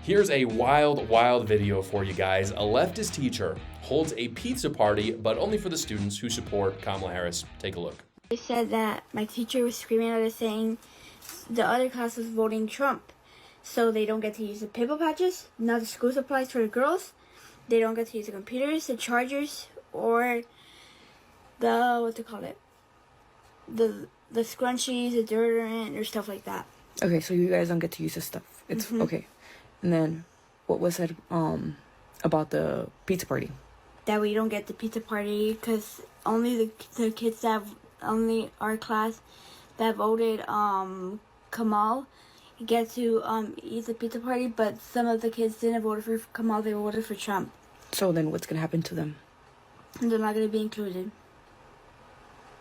Here's a wild video for you guys. A leftist teacher holds a pizza party, but only for the students who support Kamala Harris. Take a look. They said that my teacher was screaming at us saying the other class was voting Trump. So they don't get to use the pimple patches, not the school supplies for the girls. They don't get to use the computers, the chargers, or the, the scrunchies, the deodorant, or stuff like that. Okay, so you guys don't get to use this stuff. It's okay. And then what was said about the pizza party? That we don't get the pizza party because only the kids that only our class that voted Kamal get to eat the pizza party, but some of the kids didn't vote for Kamal, they voted for Trump. So then what's gonna happen to them? And they're not gonna be included.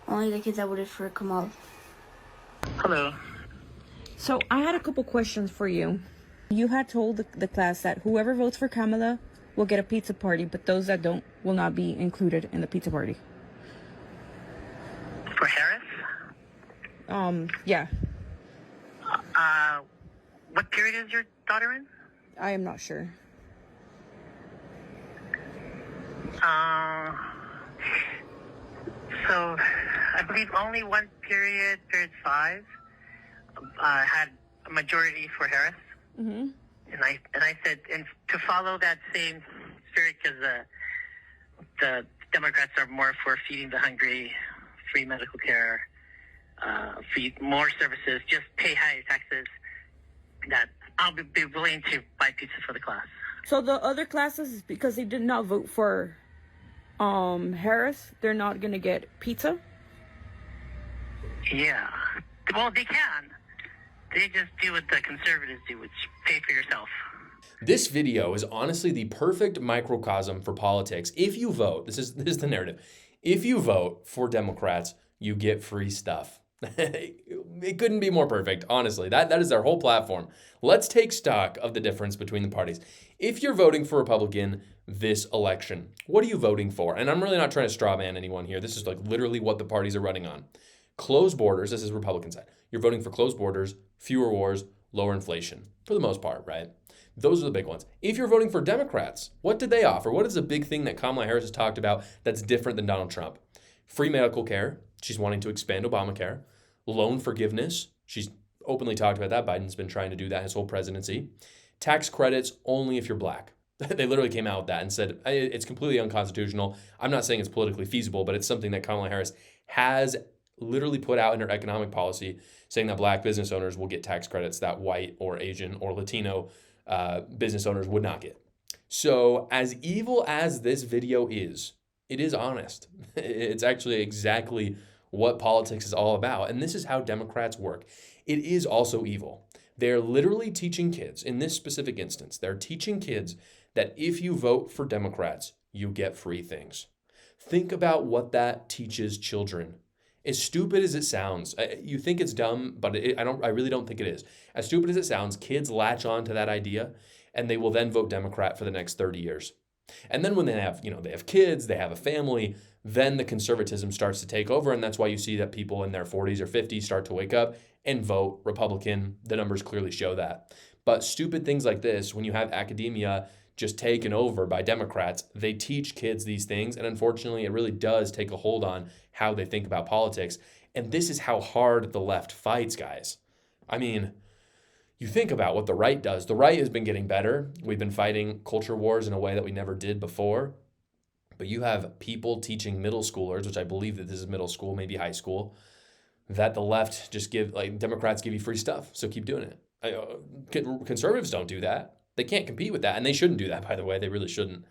Only the kids that voted for Kamal. Hello. So I had a couple questions for you. You had told the class that whoever votes for Kamala will get a pizza party, but those that don't will not be included in the pizza party. For Harris? Yeah. What period is your daughter in? I am not sure. So I believe only one period 5, had a majority for Harris. Mm-hmm. And I said, and to follow that same spirit, because the Democrats are more for feeding the hungry, free medical care, feed more services, just pay higher taxes, that I'll be willing to buy pizza for the class. So the other classes, because they did not vote for Harris, they're not gonna get pizza? Yeah. Well, they can. They just do what the conservatives do, which pay for yourself. This video is honestly the perfect microcosm for politics. If you vote, this is the narrative. If you vote for Democrats, you get free stuff. It couldn't be more perfect, honestly. That is their whole platform. Let's take stock of the difference between the parties. If you're voting for Republican this election, what are you voting for? And I'm really not trying to straw man anyone here. This is like literally what the parties are running on. Closed borders, this is Republican side. You're voting for closed borders, fewer wars, lower inflation, for the most part, right? Those are the big ones. If you're voting for Democrats, what did they offer? What is the big thing that Kamala Harris has talked about that's different than Donald Trump? Free medical care. She's wanting to expand Obamacare. Loan forgiveness. She's openly talked about that. Biden's been trying to do that his whole presidency. Tax credits only if you're black. They literally came out with that and said it's completely unconstitutional. I'm not saying it's politically feasible, but it's something that Kamala Harris has literally put out in her economic policy, saying that black business owners will get tax credits that white or Asian or Latino business owners would not get. So as evil as this video is, it is honest. It's actually exactly what politics is all about. And this is how Democrats work. It is also evil. They're literally teaching kids, in this specific instance, they're teaching kids that if you vote for Democrats, you get free things. Think about what that teaches children. As stupid as it sounds, you think it's dumb, but I really don't think it is. As stupid as it sounds, kids latch on to that idea, and they will then vote Democrat for the next 30 years. And then when they have kids, they have a family, then the conservatism starts to take over, and that's why you see that people in their 40s or 50s start to wake up and vote Republican. The numbers clearly show that. But stupid things like this, when you have academia just taken over by Democrats, they teach kids these things, and unfortunately, it really does take a hold on how they think about politics. And this is how hard the left fights, guys. I mean, you think about what the right does. The right has been getting better. We've been fighting culture wars in a way that we never did before. But you have people teaching middle schoolers, which I believe that this is middle school, maybe high school, that the left just Democrats give you free stuff, so keep doing it. Conservatives don't do that. They can't compete with that, and they shouldn't do that, by the way. They really shouldn't.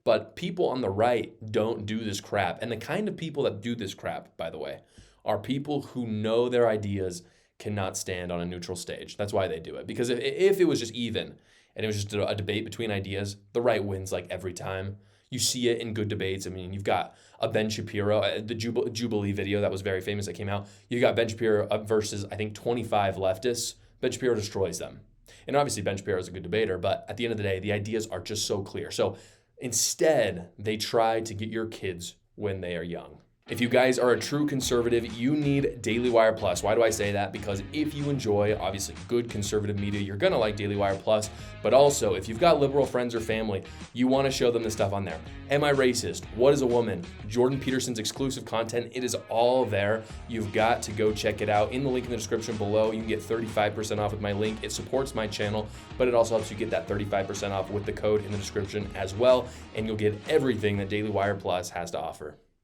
But people on the right don't do this crap. And the kind of people that do this crap, by the way, are people who know their ideas cannot stand on a neutral stage. That's why they do it. Because if it was just even and it was just a debate between ideas, the right wins like every time. You see it in good debates. I mean, you've got a Ben Shapiro, the Jubilee video that was very famous that came out. You got Ben Shapiro versus, I think, 25 leftists. Ben Shapiro destroys them. And obviously, Ben Shapiro is a good debater, but at the end of the day, the ideas are just so clear. So instead, they try to get your kids when they are young. If you guys are a true conservative, you need Daily Wire Plus. Why do I say that? Because if you enjoy, obviously, good conservative media, you're going to like Daily Wire Plus. But also, if you've got liberal friends or family, you want to show them the stuff on there. Am I racist? What is a woman? Jordan Peterson's exclusive content. It is all there. You've got to go check it out. In the link in the description below, you can get 35% off with my link. It supports my channel, but it also helps you get that 35% off with the code in the description as well. And you'll get everything that Daily Wire Plus has to offer.